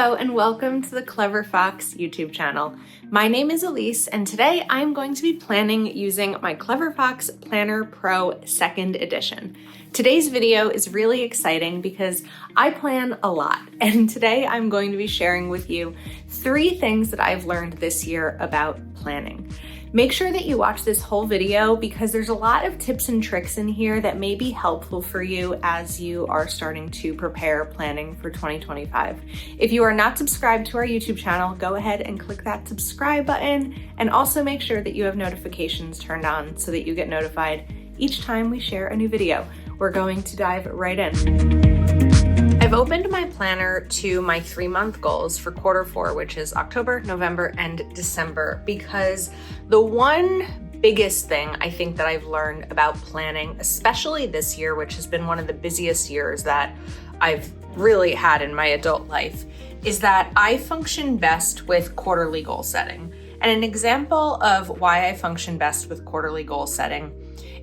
Hello and welcome to the Clever Fox YouTube channel. My name is Ilysse and today I'm going to be planning using my Clever Fox Planner Pro 2nd edition. Today's video is really exciting because I plan a lot, and today I'm going to be sharing with you 3 things that I've learned this year about planning. Make sure that you watch this whole video because there's a lot of tips and tricks in here that may be helpful for you as you are starting to prepare planning for 2025. If you are not subscribed to our YouTube channel, go ahead and click that subscribe button, and also make sure that you have notifications turned on so that you get notified each time we share a new video. We're going to dive right in. I've opened my planner to my 3-month goals for Q4, which is October, November, and December, because the one biggest thing I think that I've learned about planning, especially this year, which has been one of the busiest years that I've really had in my adult life, is that I function best with quarterly goal setting. And an example of why I function best with quarterly goal setting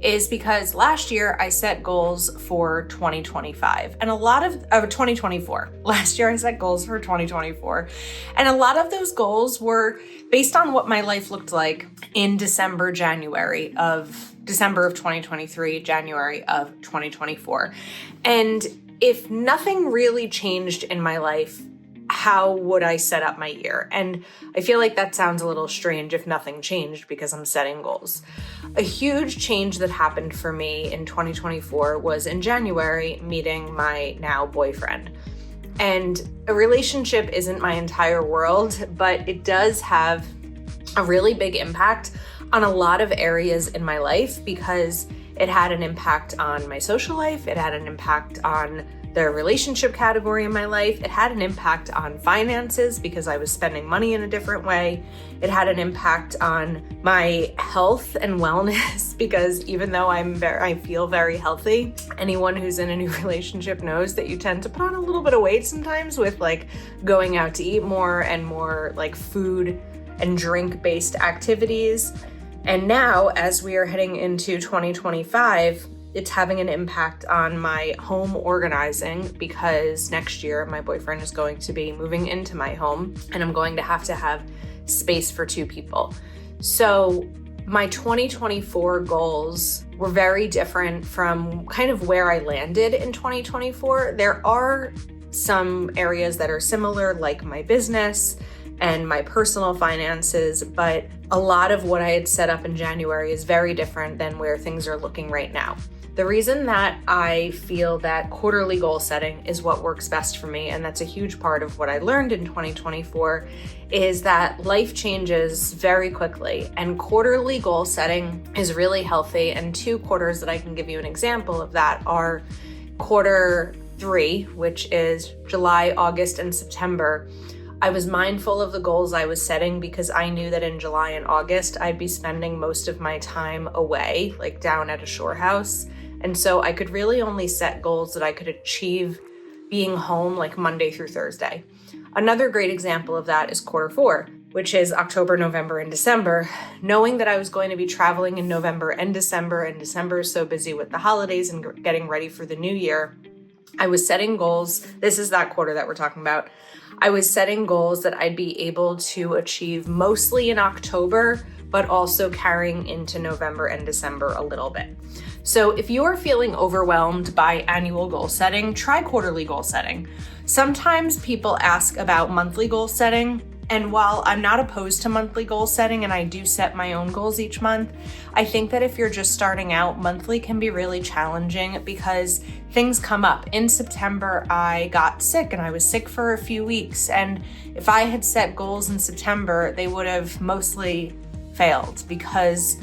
is because last year I set goals for 2025 and a lot of 2024. Last year I set goals for 2024, and a lot of those goals were based on what my life looked like in December of 2023, January of 2024. And if nothing really changed in my life, how would I set up my year? And I feel like that sounds a little strange if nothing changed because I'm setting goals. A huge change that happened for me in 2024 was in January meeting my now boyfriend. And a relationship isn't my entire world, but it does have a really big impact on a lot of areas in my life because it had an impact on my social life, it had an impact on the relationship category in my life. It had an impact on finances because I was spending money in a different way. It had an impact on my health and wellness because even though I feel very healthy, anyone who's in a new relationship knows that you tend to put on a little bit of weight sometimes with like going out to eat more and more like food and drink based activities. And now as we are heading into 2025, it's having an impact on my home organizing because next year my boyfriend is going to be moving into my home and I'm going to have space for 2 people. So my 2024 goals were very different from kind of where I landed in 2024. There are some areas that are similar, like my business and my personal finances, but a lot of what I had set up in January is very different than where things are looking right now. The reason that I feel that quarterly goal setting is what works best for me, and that's a huge part of what I learned in 2024, is that life changes very quickly, and quarterly goal setting is really healthy. And 2 quarters that I can give you an example of that are Q3, which is July, August, and September. I was mindful of the goals I was setting because I knew that in July and August, I'd be spending most of my time away, like down at a shore house. And so I could really only set goals that I could achieve being home like Monday through Thursday. Another great example of that is Q4, which is October, November, and December. Knowing that I was going to be traveling in November and December is so busy with the holidays and getting ready for the new year, I was setting goals. This is that quarter that we're talking about. I was setting goals that I'd be able to achieve mostly in October, but also carrying into November and December a little bit. So if you're feeling overwhelmed by annual goal setting, try quarterly goal setting. Sometimes people ask about monthly goal setting, and while I'm not opposed to monthly goal setting and I do set my own goals each month, I think that if you're just starting out, monthly can be really challenging because things come up. In September, I got sick and I was sick for a few weeks. And if I had set goals in September, they would have mostly failed because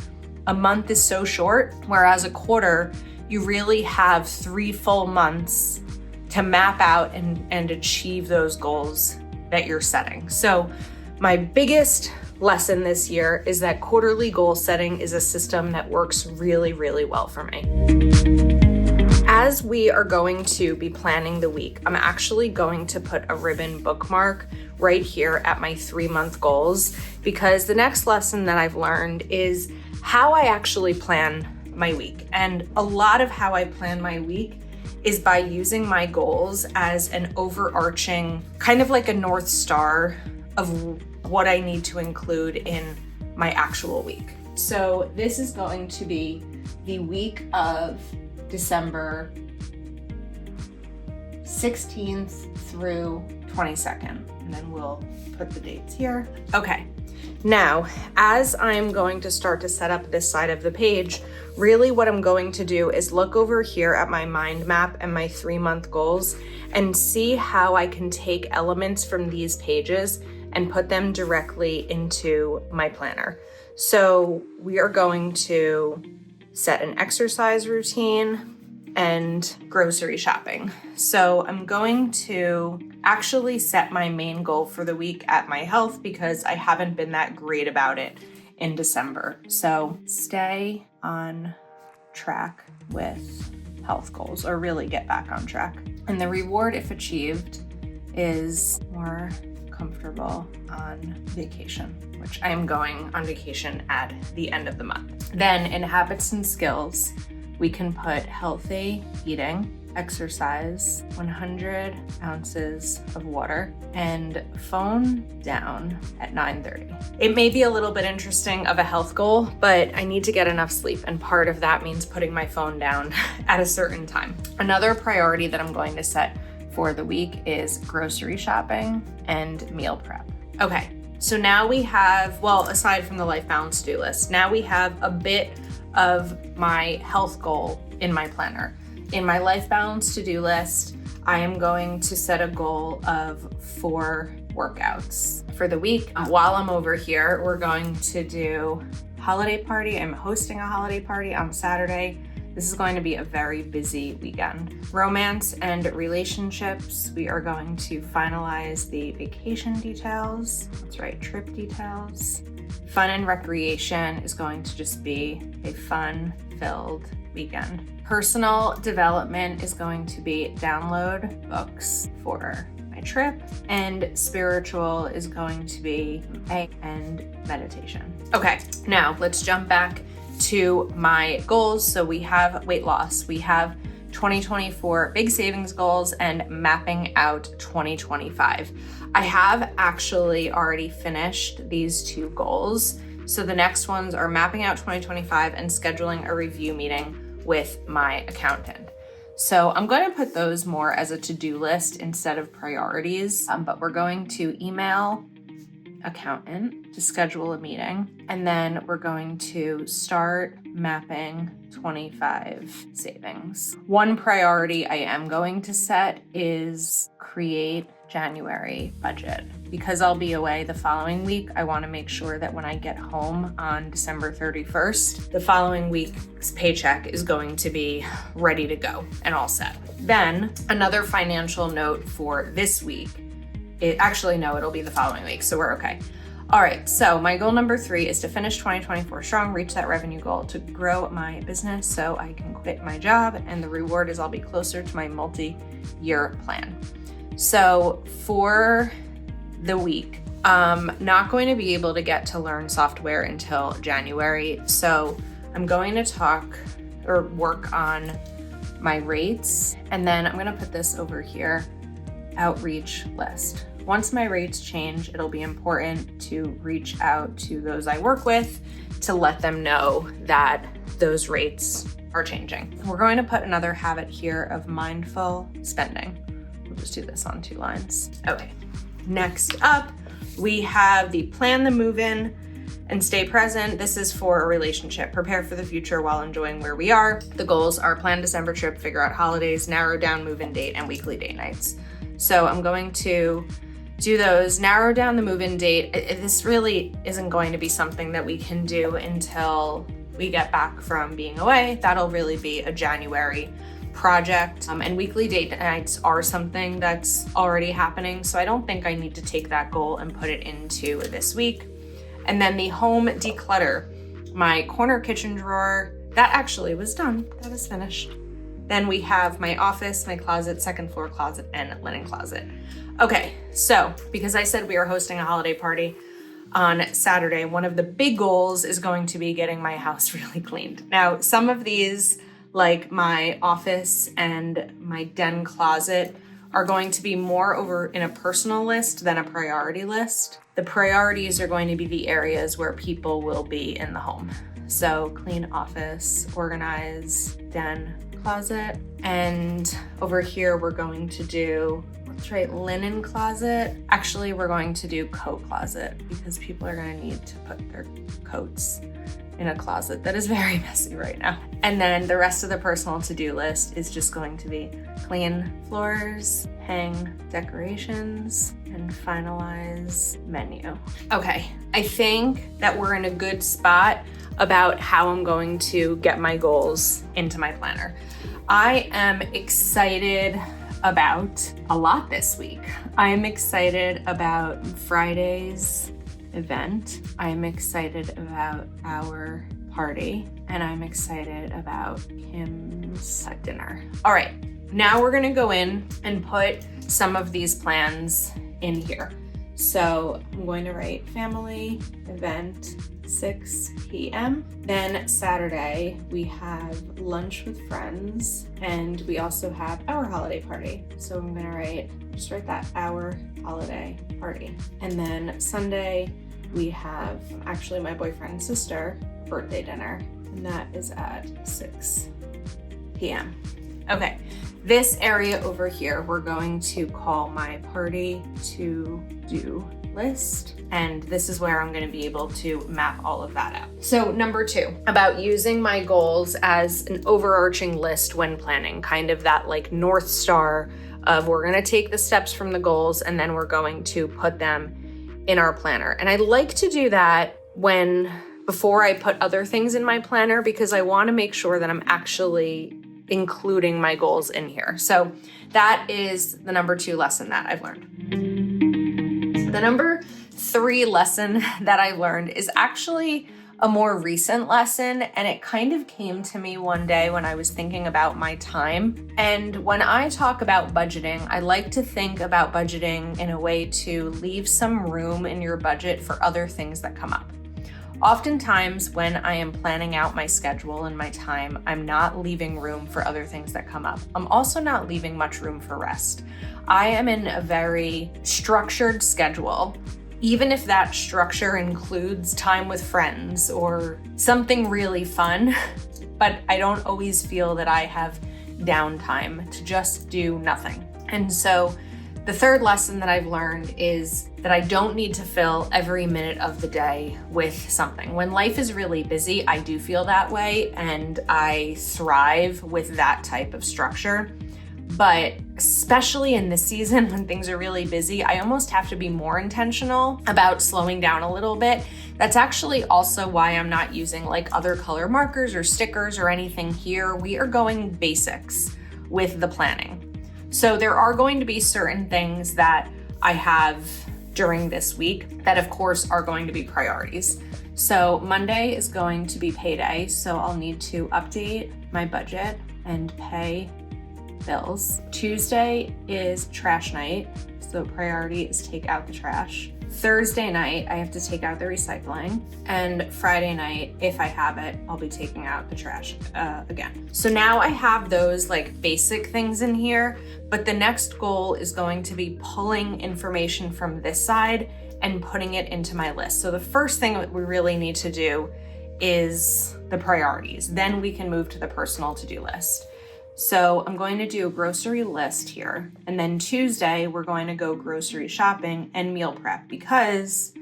a month is so short, whereas a quarter, you really have 3 full months to map out and achieve those goals that you're setting. So my biggest lesson this year is that quarterly goal setting is a system that works really, really well for me. As we are going to be planning the week, I'm actually going to put a ribbon bookmark right here at my 3-month goals because the next lesson that I've learned is how I actually plan my week. And a lot of how I plan my week is by using my goals as an overarching, kind of like a North Star of what I need to include in my actual week. So this is going to be the week of December 16th through 22nd. And then we'll put the dates here. Okay. Now, as I'm going to start to set up this side of the page, really what I'm going to do is look over here at my mind map and my 3-month goals and see how I can take elements from these pages and put them directly into my planner. So we are going to set an exercise routine and grocery shopping. So I'm going to actually set my main goal for the week at my health because I haven't been that great about it in December. So stay on track with health goals, or really get back on track. And the reward, if achieved, is more comfortable on vacation, which I am going on vacation at the end of the month. Then in habits and skills, we can put healthy eating, exercise, 100 ounces of water, and phone down at 9:30. It may be a little bit interesting of a health goal, but I need to get enough sleep, and part of that means putting my phone down at a certain time. Another priority that I'm going to set for the week is grocery shopping and meal prep. Okay, so now we have, well, aside from the life balance to-do list, now we have a bit of my health goal in my planner. In my life balance to-do list, I am going to set a goal of 4 workouts for the week. While I'm over here, we're going to do holiday party. I'm hosting a holiday party on Saturday. This is going to be a very busy weekend. Romance and relationships, we are going to finalize the vacation details. That's right, trip details. Fun and recreation is going to just be a fun-filled weekend. Personal development is going to be download books for my trip, and spiritual is going to be and meditation. Okay, now let's jump back to my goals. So we have weight loss, we have 2024 big savings goals, and mapping out 2025. I have actually already finished these 2 goals. So the next ones are mapping out 2025 and scheduling a review meeting with my accountant. So I'm going to put those more as a to-do list instead of priorities, but we're going to email accountant to schedule a meeting, and then we're going to start mapping 25 savings. One priority I am going to set is create January budget. Because I'll be away the following week, I want to make sure that when I get home on December 31st, the following week's paycheck is going to be ready to go and all set. Then another financial note for this week, it'll be the following week, so we're okay. All right, so my goal number 3 is to finish 2024 strong, reach that revenue goal, to grow my business so I can quit my job, and the reward is I'll be closer to my multi-year plan. So for the week, I'm not going to be able to get to learn software until January, so I'm going to work on my rates, and then I'm gonna put this over here, outreach list. Once my rates change, it'll be important to reach out to those I work with to let them know that those rates are changing. We're going to put another habit here of mindful spending. We'll just do this on 2 lines. Okay, next up, we have the plan the move-in and stay present. This is for a relationship. Prepare for the future while enjoying where we are. The goals are plan December trip, figure out holidays, narrow down move-in date, and weekly date nights. So I'm going to do those, narrow down the move-in date. This really isn't going to be something that we can do until we get back from being away. That'll really be a January project. And weekly date nights are something that's already happening, so I don't think I need to take that goal and put it into this week. And then the home declutter, my corner kitchen drawer, that actually was done. That is finished. Then we have my office, my closet, second floor closet, and linen closet. Okay, so because I said we are hosting a holiday party on Saturday, one of the big goals is going to be getting my house really cleaned. Now, some of these like my office and my den closet are going to be more over in a personal list than a priority list. The priorities are going to be the areas where people will be in the home. So clean office, organize, den, closet. And over here, we're going to do, let's write linen closet. Actually, we're going to do coat closet because people are gonna need to put their coats in a closet that is very messy right now. And then the rest of the personal to-do list is just going to be clean floors, hang decorations, and finalize menu. Okay, I think that we're in a good spot about how I'm going to get my goals into my planner. I am excited about a lot this week. I am excited about Friday's event. I'm excited about our party, and I'm excited about Kim's dinner. All right, now we're gonna go in and put some of these plans in here. So I'm going to write family event 6 p.m. Then Saturday, we have lunch with friends, and we also have our holiday party. So I'm gonna just write that our holiday party. And then Sunday, we have actually my boyfriend's sister birthday dinner, and that is at 6 p.m. Okay, this area over here, we're going to call my party to-do list. And this is where I'm going to be able to map all of that out. So number 2, about using my goals as an overarching list when planning, kind of that like North Star of we're going to take the steps from the goals and then we're going to put them in our planner. And I like to do that before I put other things in my planner, because I want to make sure that I'm actually including my goals in here. So that is the number 2 lesson that I've learned. The number 3 lesson that I learned is actually a more recent lesson, and it kind of came to me one day when I was thinking about my time. And when I talk about budgeting, I like to think about budgeting in a way to leave some room in your budget for other things that come up. Oftentimes when I am planning out my schedule and my time, I'm not leaving room for other things that come up. I'm also not leaving much room for rest. I am in a very structured schedule, even if that structure includes time with friends or something really fun, but I don't always feel that I have downtime to just do nothing. And so the 3rd lesson that I've learned is that I don't need to fill every minute of the day with something. When life is really busy, I do feel that way, and I thrive with that type of structure. But especially in this season when things are really busy, I almost have to be more intentional about slowing down a little bit. That's actually also why I'm not using like other color markers or stickers or anything here. We are going basics with the planning. So there are going to be certain things that I have during this week that of course are going to be priorities. So Monday is going to be payday, so I'll need to update my budget and pay bills. Tuesday is trash night, so priority is take out the trash. Thursday night, I have to take out the recycling. And Friday night, if I have it, I'll be taking out the trash again. So now I have those like basic things in here, but the next goal is going to be pulling information from this side and putting it into my list. So the first thing that we really need to do is the priorities. Then we can move to the personal to-do list. So I'm going to do a grocery list here. And then Tuesday, we're going to go grocery shopping and meal prep, because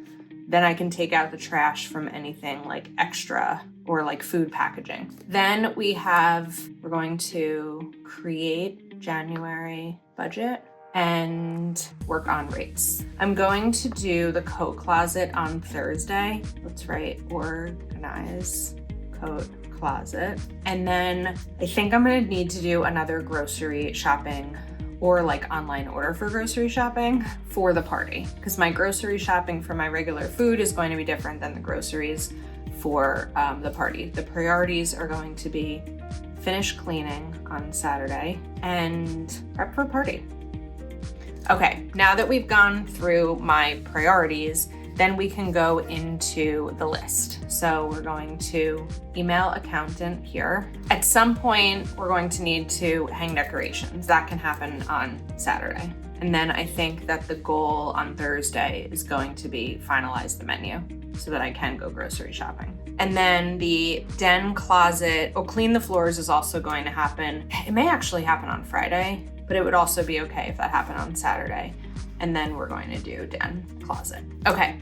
then I can take out the trash from anything like extra or like food packaging. Then we're going to create January budget and work on rates. I'm going to do the coat closet on Thursday. Let's write organize coat closet. And then I think I'm gonna need to do another grocery shopping or like online order for grocery shopping for the party, because my grocery shopping for my regular food is going to be different than the groceries for the party. The priorities are going to be finish cleaning on Saturday and prep for party. Okay, now that we've gone through my priorities, then we can go into the list. So we're going to email accountant here. At some point, we're going to need to hang decorations. That can happen on Saturday. And then I think that the goal on Thursday is going to be finalize the menu so that I can go grocery shopping. And then the den closet, clean the floors is also going to happen. It may actually happen on Friday, but it would also be okay if that happened on Saturday. And then we're going to do den closet. Okay,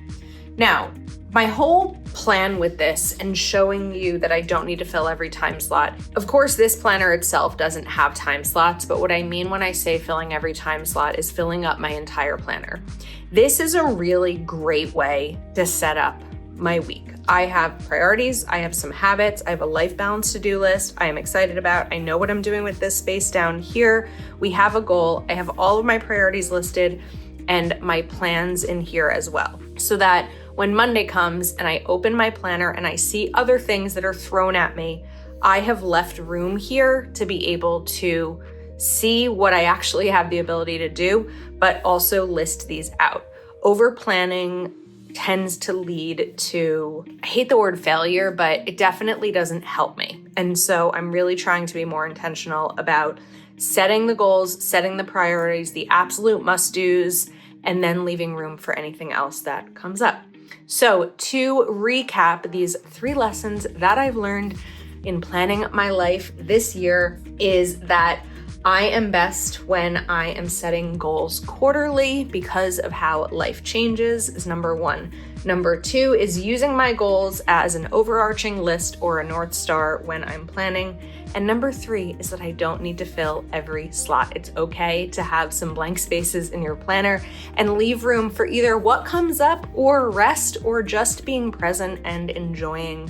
now my whole plan with this and showing you that I don't need to fill every time slot. Of course, this planner itself doesn't have time slots, but what I mean when I say filling every time slot is filling up my entire planner. This is a really great way to set up my week. I have priorities, I have some habits, I have a life balance to-do list I am excited about. I know what I'm doing with this space down here. We have a goal. I have all of my priorities listed and my plans in here as well, so that when Monday comes and I open my planner and I see other things that are thrown at me, I have left room here to be able to see what I actually have the ability to do, but also list these out. Over planning tends to lead to, I hate the word failure, but it definitely doesn't help me. And so I'm really trying to be more intentional about setting the goals, setting the priorities, the absolute must-dos, and then leaving room for anything else that comes up. So to recap these 3 lessons that I've learned in planning my life this year is that I am best when I am setting goals quarterly because of how life changes is number 1. Number 2 is using my goals as an overarching list or a North Star when I'm planning. And number 3 is that I don't need to fill every slot. It's okay to have some blank spaces in your planner and leave room for either what comes up or rest or just being present and enjoying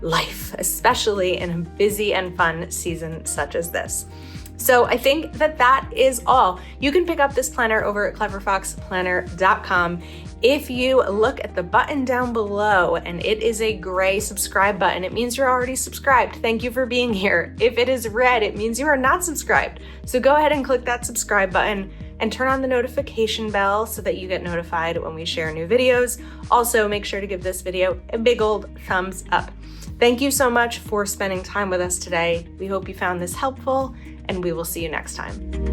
life, especially in a busy and fun season such as this. So I think that is all. You can pick up this planner over at cleverfoxplanner.com. If you look at the button down below and it is a gray subscribe button, it means you're already subscribed. Thank you for being here. If it is red, it means you are not subscribed. So go ahead and click that subscribe button and turn on the notification bell so that you get notified when we share new videos. Also, make sure to give this video a big old thumbs up. Thank you so much for spending time with us today. We hope you found this helpful, and we will see you next time.